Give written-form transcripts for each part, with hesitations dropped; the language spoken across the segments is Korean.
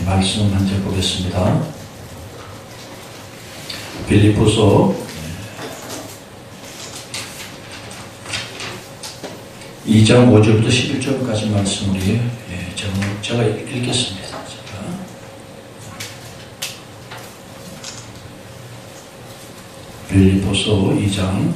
말씀 한 절 보겠습니다. 빌립보서 2장 5절부터 11절까지 말씀 우리 제가 읽겠습니다. 빌립보서 2장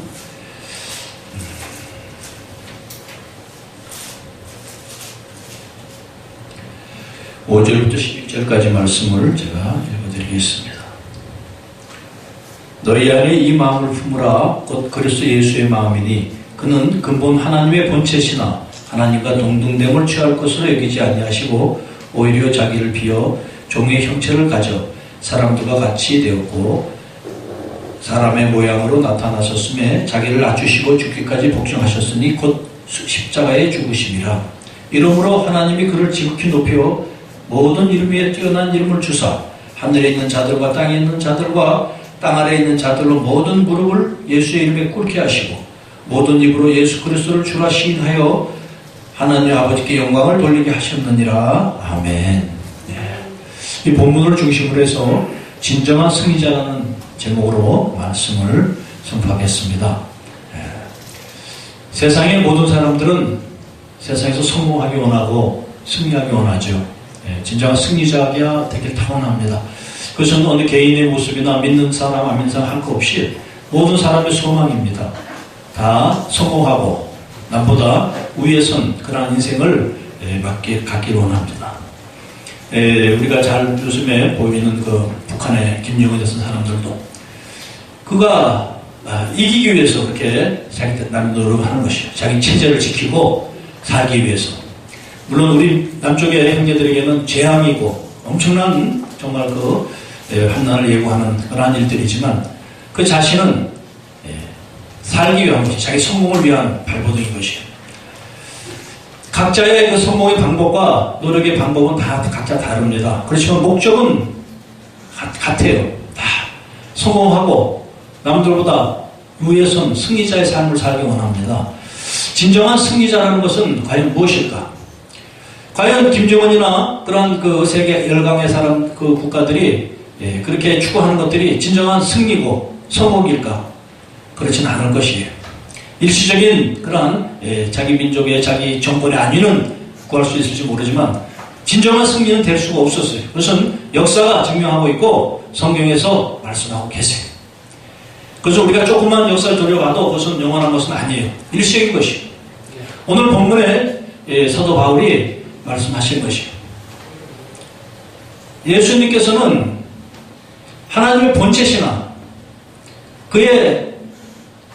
5절부터 11절까지 말씀을 제가 읽어드리겠습니다. 너희 안에 이 마음을 품으라. 곧 그리스도 예수의 마음이니 그는 근본 하나님의 본체시나 하나님과 동등됨을 취할 것으로 여기지 아니하시고 오히려 자기를 비어 종의 형체를 가져 사람들과 같이 되었고 사람의 모양으로 나타나셨음에 자기를 낮추시고 죽기까지 복종하셨으니 곧 십자가에 죽으심이라. 이러므로 하나님이 그를 지극히 높여 모든 이름 위에 뛰어난 이름을 주사 하늘에 있는 자들과 땅에 있는 자들과 땅 아래에 있는 자들로 모든 무릎을 예수의 이름에 꿇게 하시고 모든 입으로 예수 그리스도를 주라 시인하여 하나님 아버지께 영광을 돌리게 하셨느니라. 아멘. 이 본문을 중심으로 해서 진정한 승리자라는 제목으로 말씀을 선포하겠습니다. 세상의 모든 사람들은 세상에서 성공하기 원하고 승리하기 원하죠. 진정한 승리자가 되길 타원합니다. 그것은 어느 개인의 모습이나 믿는 사람 안 믿는 사람 할 것 없이 모든 사람의 소망입니다. 다 성공하고 남보다 위에 선 그러한 인생을 갖기를 원합니다. 우리가 잘 요즘에 보이는 그 북한의 김정은 같은 사람들도 그가 이기기 위해서 그렇게 자기 나름 노력을 하는 것이요. 자기 체제를 지키고 살기 위해서. 물론 우리 남쪽의 형제들에게는 재앙이고 엄청난 정말 그 환난을 예고하는 그러한 일들이지만 그 자신은 살기 위한 것이 자기 성공을 위한 발버둥인 것이에요. 각자의 그 성공의 방법과 노력의 방법은 다 각자 다릅니다. 그렇지만 목적은 같아요. 다 성공하고 남들보다 위에 선 승리자의 삶을 살기 원합니다. 진정한 승리자라는 것은 과연 무엇일까? 과연 김정은이나 그런 그 세계 열강의 사람 그 국가들이 그렇게 추구하는 것들이 진정한 승리고 성공일까? 그렇지는 않을 것이에요. 일시적인 그러한 자기 민족의 자기 정권의 안위는 구할 수 있을지 모르지만 진정한 승리는 될 수가 없었어요. 그것은 역사가 증명하고 있고 성경에서 말씀하고 계세요. 그래서 우리가 조금만 역사를 돌려봐도 그것은 영원한 것은 아니에요. 일시적인 것이에요. 오늘 본문에 사도 바울이 말씀하신 것이에요. 예수님께서는 하나님의 본체시나 그의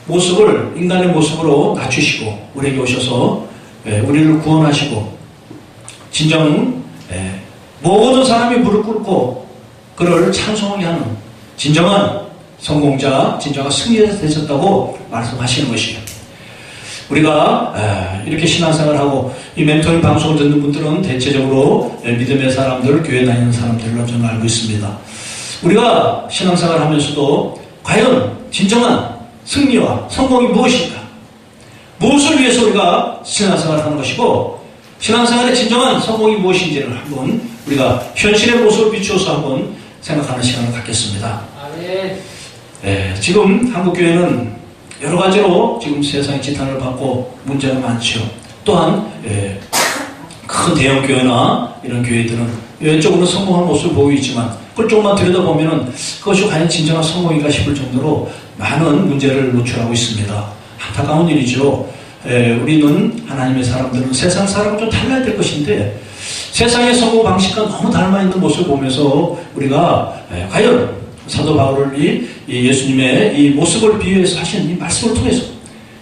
모습을 인간의 모습으로 낮추시고 우리에게 오셔서 우리를 구원하시고 진정 모든 사람이 무릎 꿇고 그를 찬송하게 하는 진정한 성공자, 진정한 승리자 되셨다고 말씀하시는 것이에요. 우리가 이렇게 신앙생활하고 이 멘토링 방송을 듣는 분들은 대체적으로 믿음의 사람들, 교회 다니는 사람들로 저는 알고 있습니다. 우리가 신앙생활을 하면서도 과연 진정한 승리와 성공이 무엇인가? 무엇을 위해서 우리가 신앙생활을 하는 것이고 신앙생활의 진정한 성공이 무엇인지를 한번 우리가 현실의 모습을 비추어서 한번 생각하는 시간을 갖겠습니다. 지금 한국교회는 여러 가지로 지금 세상의 지탄을 받고 문제가 많죠. 또한 큰 대형 교회나 이런 교회들은 왼쪽으로 성공한 모습을 보이고 있지만 그걸 조금만 들여다보면 그것이 과연 진정한 성공인가 싶을 정도로 많은 문제를 노출하고 있습니다. 안타까운 일이죠. 우리는 하나님의 사람들은 세상 사람은 좀 달라야 될 것인데 세상의 성공 방식과 너무 닮아 있는 모습을 보면서 우리가 과연 사도 바울이 예수님의 이 모습을 비유해서 하신 이 말씀을 통해서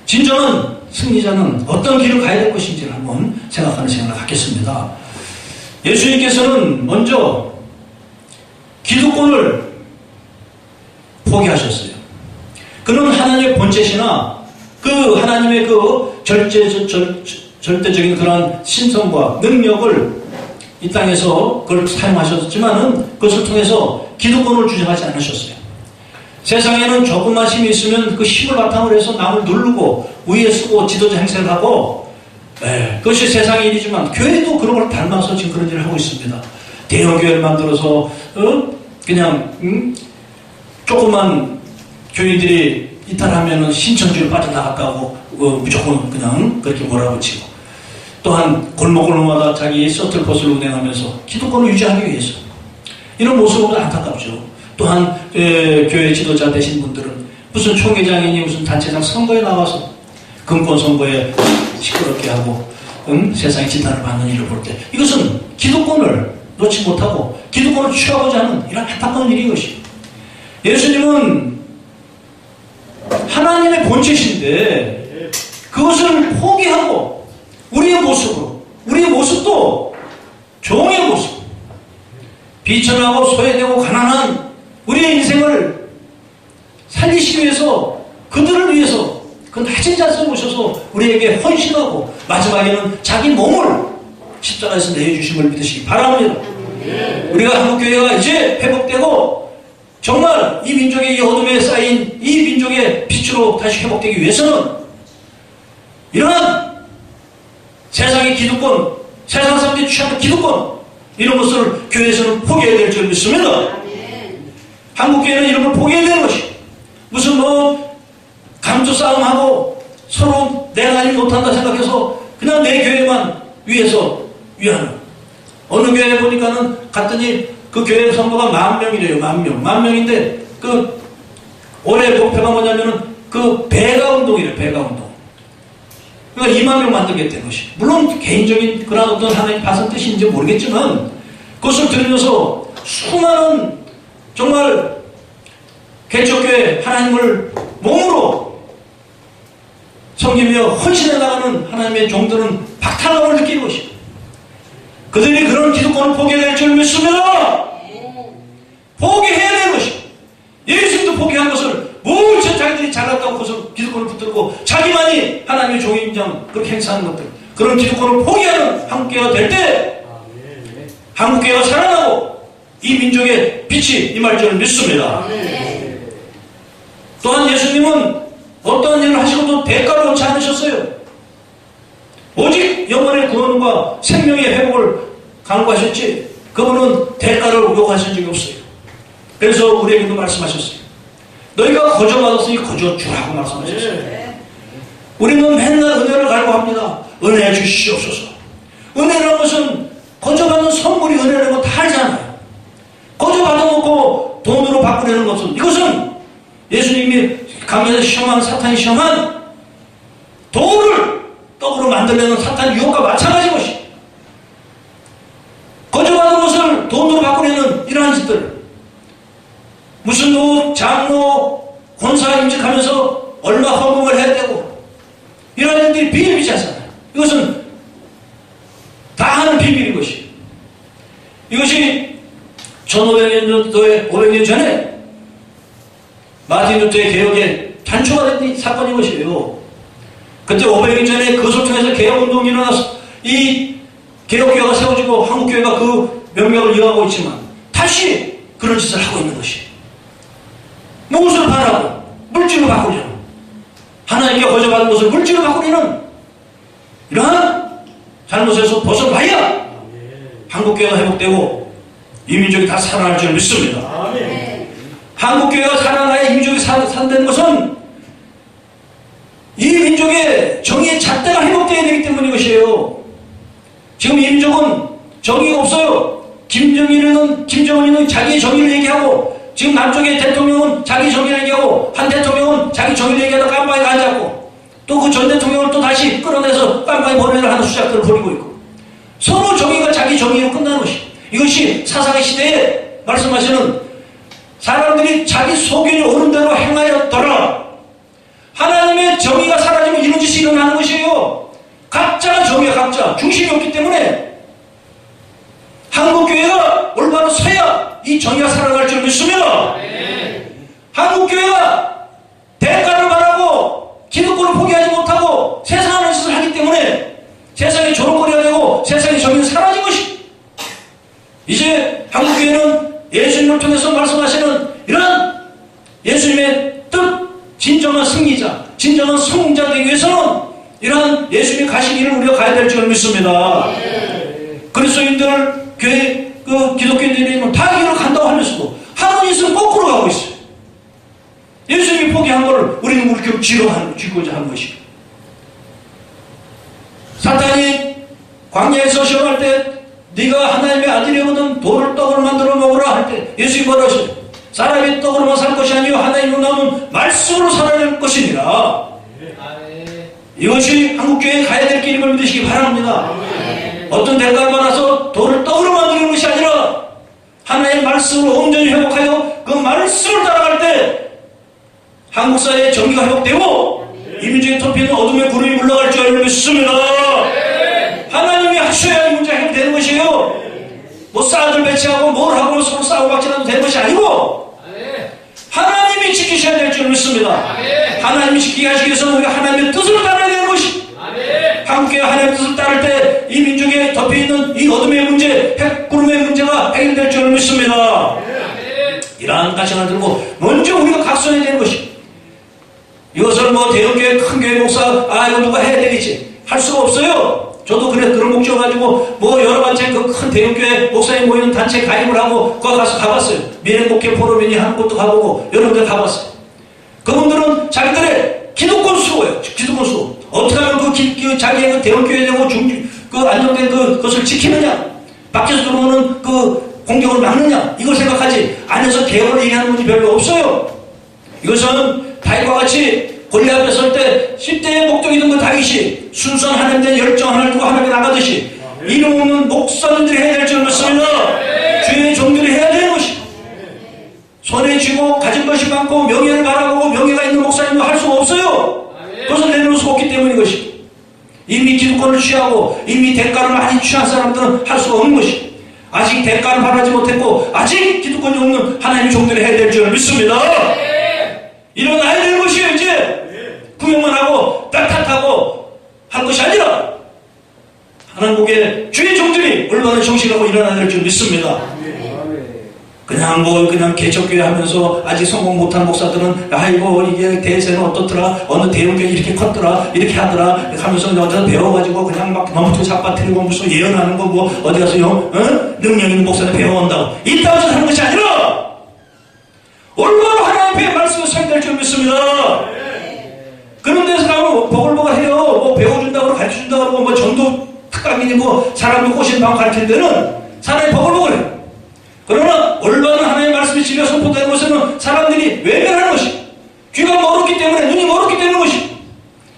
진정한 승리자는 어떤 길을 가야 될 것인지를 한번 생각하는 시간을 갖겠습니다. 예수님께서는 먼저 기득권을 포기하셨어요. 그는 하나님의 본체시나 그 하나님의 그 절대적인 그런 신성과 능력을 이 땅에서 그걸 사용하셨지만은 그것을 통해서 기득권을 주장하지 않으셨어요. 세상에는 조금만 힘이 있으면 그 힘을 바탕으로 해서 남을 누르고 위에 쓰고 지도자 행세를 하고 그것이 세상의 일이지만 교회도 그런 걸 닮아서 지금 그런 일을 하고 있습니다. 대형교회를 만들어서 그냥 조그만 교인들이 이탈하면은 신천지로 빠져나갔다고 무조건 그냥 그렇게 몰아붙이고, 또한 골목골목마다 자기 서틀버스를 운행하면서 기독권을 유지하기 위해서 이런 모습은 안타깝죠. 또한 교회 지도자 되신 분들은 무슨 총회장이니 무슨 단체장 선거에 나와서 금권 선거에 시끄럽게 하고 세상의 진단을 받는 일을 볼 때 이것은 기독권을 놓지 못하고 기독권을 취하고자 하는 이런 안타까운 일인 것이에요. 예수님은 하나님의 본체신데 그것을 포기하고 우리의 모습으로, 우리의 모습도 종의 모습, 비천하고 소외되고 가난한 우리의 인생을 살리시기 위해서, 그들을 위해서 그 낮은 자세로 오셔서 우리에게 헌신하고 마지막에는 자기 몸을 십자가에서 내주심을 믿으시기 바랍니다. 우리가 한국교회가 이제 회복되고 정말 이 민족의 이 어둠에 쌓인 이 민족의 빛으로 다시 회복되기 위해서는 이러한 세상의 기득권, 세상 사람들이 취하는 기득권, 이런 것을 교회에서는 포기해야 될 줄 믿습니다. 한국교회는 이런 걸 포기해야 되는 것이, 무슨 감투 싸움하고 서로 내가 일 못한다 생각해서 그냥 내 교회만 위해서 위하는, 어느 교회 보니까는 갔더니 그 교회 성도가 10,000명이래요. 10,000명. 10,000명인데 그 올해 목표가 뭐냐면은 그 배가 운동이래요. 배가 운동. 그러니까 20,000명 만들겠다는 것이. 물론 개인적인 그런 어떤 하나님 파선 뜻인지 모르겠지만 그것을 들으면서 수많은 정말 개척교회 하나님을 몸으로 섬기며 헌신해 나가는 하나님의 종들은 박탈감을 느끼는 것입니다. 그들이 그런 기득권을 포기해야 될 줄 믿습니다. 포기해야 되는 것입니다. 예수님도 포기한 것을 무척 자기들이 잘났다고 그것을 기득권을 붙들고 자기만이 하나님의 종인장 그렇게 행사하는 것들, 그런 기득권을 포기하는 한국교회가 될 때 한국교회가 살아나고 이 민족의 빛이 임할 줄 믿습니다. 또한 예수님은 어떠한 일을 하시고도 대가를 원치 않으셨어요. 오직 영혼의 구원과 생명의 회복을 강구하셨지 그분은 대가를 요구하신 적이 없어요. 그래서 우리에게도 말씀하셨어요. 너희가 거저받았으니 거저 주라고 말씀하셨어요. 우리는 맨날 은혜를 갈구합니다. 은혜 주시옵소서. 은혜라는 것은 거저받는 선물이 은혜라는 거 다 알잖아요. 거저받아놓고 돈으로 바꾸려는 것은, 이것은 예수님이 감에서 시험한 사탄이 시험한 돌을 떡으로 만들려는 사탄의 유혹과 마찬가지 것이, 거저받은 것을 돈으로 바꾸려는 이러한 짓들, 무슨 장로, 권사 임직하면서 얼마 헌금을 해야 되고 이러한 일들이 비일비재하잖아요. 이것은 다 하는 비밀인 것이, 이것이 1500년 전에 마틴 루터의 개혁의 단초가 된 사건인 것이에요. 그때 500년 전에 그것을 통해서 개혁운동이 일어나서 이 개혁교회가 세워지고 한국교회가 그 명맥을 이어가고 있지만 다시 그런 짓을 하고 있는 것이, 무엇을 바라고 물질로 바꾸려는, 하나님께 거저받은 것을 물질로 바꾸려는 이러한 잘못에서 벗어나야 한국교회가 회복되고 이 민족이 다 살아날 줄 믿습니다. 한국교회가 살아나야 이 민족이 산다는 것은 이 민족의 정의의 잣대가 회복되어야 되기 때문인 것이에요. 지금 이 민족은 정의가 없어요. 김정은이는 자기의 정의를 얘기하고, 지금 남쪽의 대통령은 자기 정의를 얘기하고, 한 대통령은 자기 정의를 얘기하다 깜빡이 앉았고, 또 그 전 대통령을 또 다시 끌어내서 깜빡이 번외를 하는 수작들을 벌이고 있고, 서로 정의가 자기 정의로 끝나는 것이, 이것이 사상의 시대에 말씀하시는 사람들이 자기 소견이 오는 대로 행하였더라. 하나님의 정의가 사라지면 이런 짓이 일어나는 것이에요. 각자가 정의야, 각자. 중심이 없기 때문에 한국교회가 올바로 서야 이 정의가 살아갈 줄 믿습니다. 한국교회가 대가를 바라고 기득권을 포기하지 못하고 세상의 짓을 하기 때문에 세상이 조롱거리가 되고 세상의 정의는 사라진 것이, 이제 한국교회는 예수님을 통해서 말씀하시는 이런 예수님의 뜻, 진정한 승리자, 진정한 성공자 되기 위해서는 이러한 예수님이 가신 길을 우리가 가야 될 줄 믿습니다. 그리스도인들 교회 기독교인들이 다 이기로 간다고 하면서도 하는 짓은 거꾸로 가고 있어요. 예수님이 포기한 것을 우리는 그렇게 쥐고자 하는 것이고, 사탄이 광야에서 시험할 때 네가 하나님의 아들이거든 돌을 떡으로 만들어 먹으라 할 때 예수님이 뭐라 하셨어요? 사람이 떡으로만 살 것이 아니요 하나님으로 나오는 말씀으로 살아낼 것이니라. 이것이 한국교회에 가야 될 길임을 믿으시기 바랍니다. 어떤 대가를 받아서 돌을 떡으로 만드는 것이 아니라 하나님의 말씀으로 온전히 회복하여 그 말씀을 따라갈 때 한국 사회의 정의가 회복되고 이 민족의 토피는 어둠의 구름이 물러갈 줄 믿습니다. 하나님이 하셔야 이 문제가 해결되는 것이에요. 뭐 쌀을 배치하고 뭘 하고 서로 싸우고 박지라도 되는 것이 아니고 하나님이 지키셔야 될 줄 믿습니다. 하나님이 지키게 하시기 위해서 우리가 하나님의 뜻을 따라야 되는 것이, 한국교회 하나님의 뜻을 따를 때 이 민족에 덮여있는 이 어둠의 문제, 핵구름의 문제가 해결될 줄 믿습니다. 이러한 가정을 들고 먼저 우리가 각성해야 되는 것이, 이것을 뭐 대형교회 큰 교회 목사 이거 누가 해야 되겠지 할 수가 없어요. 저도 그런 목적 가지고 뭐 여러 가지 그 큰 대형교회 목사님 모이는 단체 가입을 하고 거기 가서 가봤어요. 미래목회 포럼이니 하는 것도 가보고 여러분들 가봤어요. 그분들은 자기들의 기득권 수호예요. 기득권 수호. 어떻게 하면 자기의 그 대형교회 되고 안정된 그것을 지키느냐, 밖에서 들어오는 그 공격을 막느냐, 이걸 생각하지 안에서 개혁을 얘기하는 분이 별로 없어요. 이것은 다윗과 같이 골리앗 앞에 설 때 10대의 목적이던 그 다윗이 순수한 하나님의 열정 하나를 두고 하나님께 나가듯이 이름 없는 목사님들이 해야 될 줄 믿습니다. 주의 종들이 해야 되는 것이, 손에 쥐고 가진 것이 많고 명예를 바라고 명예가 있는 목사님도 할 수가 없어요. 그것을 내놓을 수 없기 때문인 것이, 이미 기득권을 취하고 이미 대가를 많이 취한 사람들은 할 수가 없는 것이, 아직 대가를 바라지 못했고 아직 기득권이 없는 하나님의 종들이 해야 될 줄 믿습니다. 일어나야 되는 것이에요. 이제 구경만 하고 따뜻하고 할 것이 아니라 하나님의 주의 종들이 얼마나 정신하고 일어나야 될 줄 믿습니다. 그냥 개척교회 하면서 아직 성공 못한 목사들은 아이고 이게 대세는 어떻더라, 어느 대형교회 이렇게 컸더라, 이렇게 하더라 하면서 어디서 배워가지고 그냥 막 너무 잡아뜨리고 무슨 예언하는 거 뭐 어디 가서 능력 있는 목사님 배워온다고 이따위로 하는 것이 아니라 얼마나 하나님의 말씀을 설명될 줄 믿습니다. 그런 데서 가면 보글보글해요. 뭐 배워준다고 가르쳐준다고 하고 뭐 전도 특강이니 뭐 사람을 꼬시는 방법 가르치는 데는 사람이 보글보글해요. 그러나 올바른 하나님의 말씀이 집에 선포되는 것에는 사람들이 외면하는 것이, 귀가 멀었기 때문에, 눈이 멀었기 때문인 것이,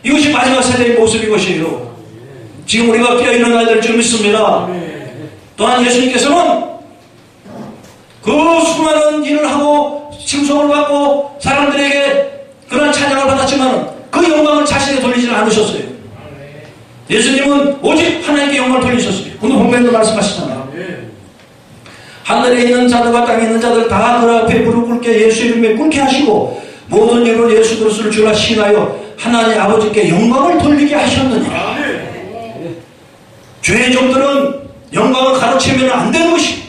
이것이 마지막 세대의 모습인 것이에요. 지금 우리가 깨어 일어나야 될 줄 믿습니다. 또한 예수님께서는 그 수많은 일을 하고 칭송을 받고 사람들에게 그런 찬양을 받았지만 그 영광을 자신에게 돌리지는 않으셨어요. 예수님은 오직 하나님께 영광을 돌리셨어요. 오늘 본문에도 말씀하시잖아요. 하늘에 있는 자들과 땅에 있는 자들 다 그 앞에 무릎 꿇게 예수 이름에 꿇게 하시고 모든 이름으로 예수 그리스도를 주라 시인하여 하나님 아버지께 영광을 돌리게 하셨느니라. 죄의 종들은 영광을 가로채면 안 되는 것이,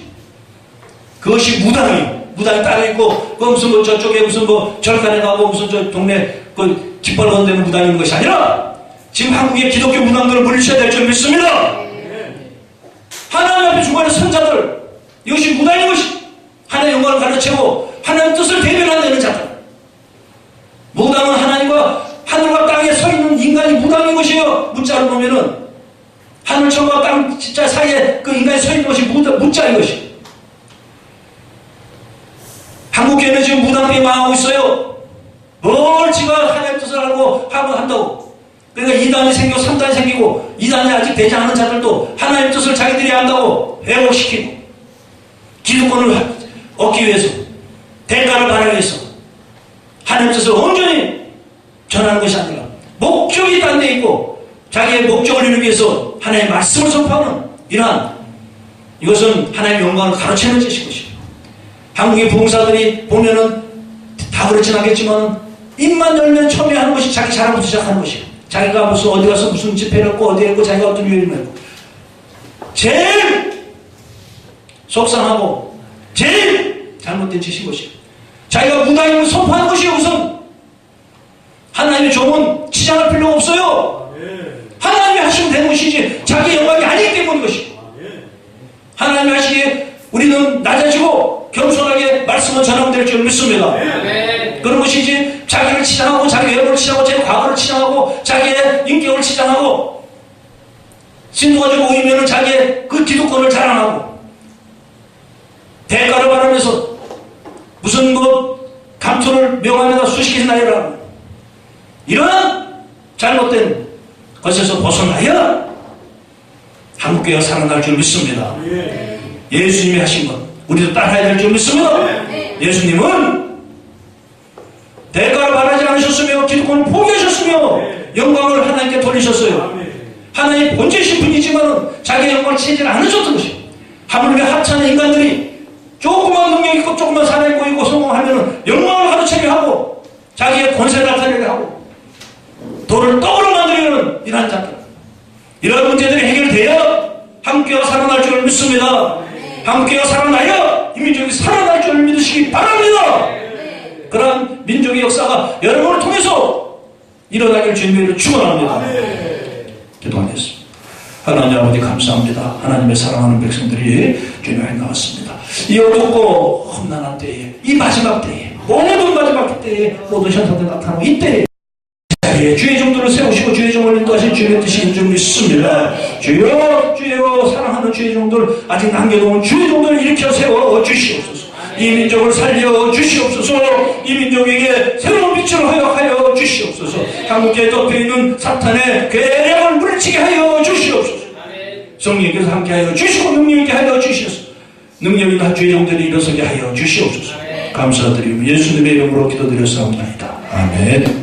그것이 무당이 따라있고 무슨 뭐 저쪽에 무슨 뭐 절간에 가고 무슨 저 동네 그 깃발 건드는 무당이 있는 것이 아니라 지금 한국의 기독교 무당들을 물리쳐야 될 줄 믿습니다. 하나님 앞에 중간에 선자들, 이것이 무당인 것이, 하나님의 영광을 가르치고 하나님의 뜻을 대변하는 자들. 무당은 하나님과 하늘과 땅에 서 있는 인간이 무당인 것이에요. 문자로 보면은 하늘천과 땅 진짜 사이에 그 인간이 서 있는 것이 무자인 것이. 한국교회는 지금 무당들이 망하고 있어요. 뭘 지가 하나님의 뜻을 알고 한다고. 그러니까 2단이 생기고 3단이 생기고 2단이 아직 되지 않은 자들도 하나님의 뜻을 자기들이 안다고 회복시키고 기득권을 얻기 위해서, 대가를 바라기 위해서 하나님의 뜻을 온전히 전하는 것이 아니라 목적이 딴 데 있고 자기의 목적을 이루기 위해서 하나님의 말씀을 선포하는 이것은 하나님의 영광을 가로채는 짓인 것이에요. 한국의 부흥사들이 보면은 다 그렇진 않겠지만 입만 열면 처음에 하는 것이 자기 자랑부터 시작하는 것이에요. 자기가 무슨 어디 가서 무슨 집회를 했고 어디 했고 자기가 어떤 일을 했고, 제일 속상하고 제일 잘못된 짓인 것이에요. 자기가 무당임을 선포하는 것이에요. 우선 하나님의 종은 치장할 필요가 없어요. 하나님이 하시면 되는 것이지 자기 영광이 아니기 때문인 것이에요. 하나님이 하시기에 우리는 낮아지고 겸손하게 말씀을 전하면 될 줄 믿습니다. 그런 것이지 자기를 치장하고 자기 외모를 치장하고 자기 과거를 치장하고 자기의 인격을 치장하고 신도 가지고 오이면은 자기의 그 기득권을 자랑하고 대가를 바라면서 무슨 감투를 명함에다 수십 개씩 날리라고 이런 잘못된 것에서 벗어나야 한국교회가 살아날 줄 믿습니다. 예수님이 하신 것 우리도 따라야 될 줄 믿습니다. 예수님은 대가를 바라지 않으셨으며 기득권을 포기하셨으며 영광을 하나님께 돌리셨어요. 하나님의 본체이신 분이지만 자기의 영광을 채지 않으셨던 것이에요. 하물며 하찮은 인간들이 조그만 능력 있고 조그만 사람 있고 성공하면 영광을 가로채게 하고 자기의 권세를 나타내게 하고 돌을 떡으로 만들려는 이러한 자들 이런 문제들이 해결되어 한국교회가 살아날 줄 믿습니다. 한국교회가 살아나야 이 민족이 살아날 줄 믿으시기 바랍니다. 그러한 민족의 역사가 여러분을 통해서 일어나길 주님으로 축원합니다. 기도하겠습니다. 하나님 아버지 감사합니다. 하나님의 사랑하는 백성들이 주님 앞에 나왔습니다. 이 어둡고 험난한 때에 이 마지막 때에 모든 마지막 때에 모든 현상들 나타나고 이때에 주의 종들을 세우시고 주의 종을 인도하신 주님의 뜻이 줄 믿습니다. 주여 주여 사랑하는 주의 종들 아직 남겨놓은 주의 종들을 일으켜 세워 주시옵소서. 이 민족을 살려 주시옵소서. 이 민족에게 새로운 빛을 허락하여 주시옵소서. 한국교회에 덮여있는 사탄의 괴력을 물리치게 하여 주시옵소서. 성령께서 함께하여 주시고 능력있게 하여 주시옵소서. 능력 있는 주의 종들이 일어서게 하여 주시옵소서. 감사드리고 예수님의 이름으로 기도드렸사옵나이다. 아멘.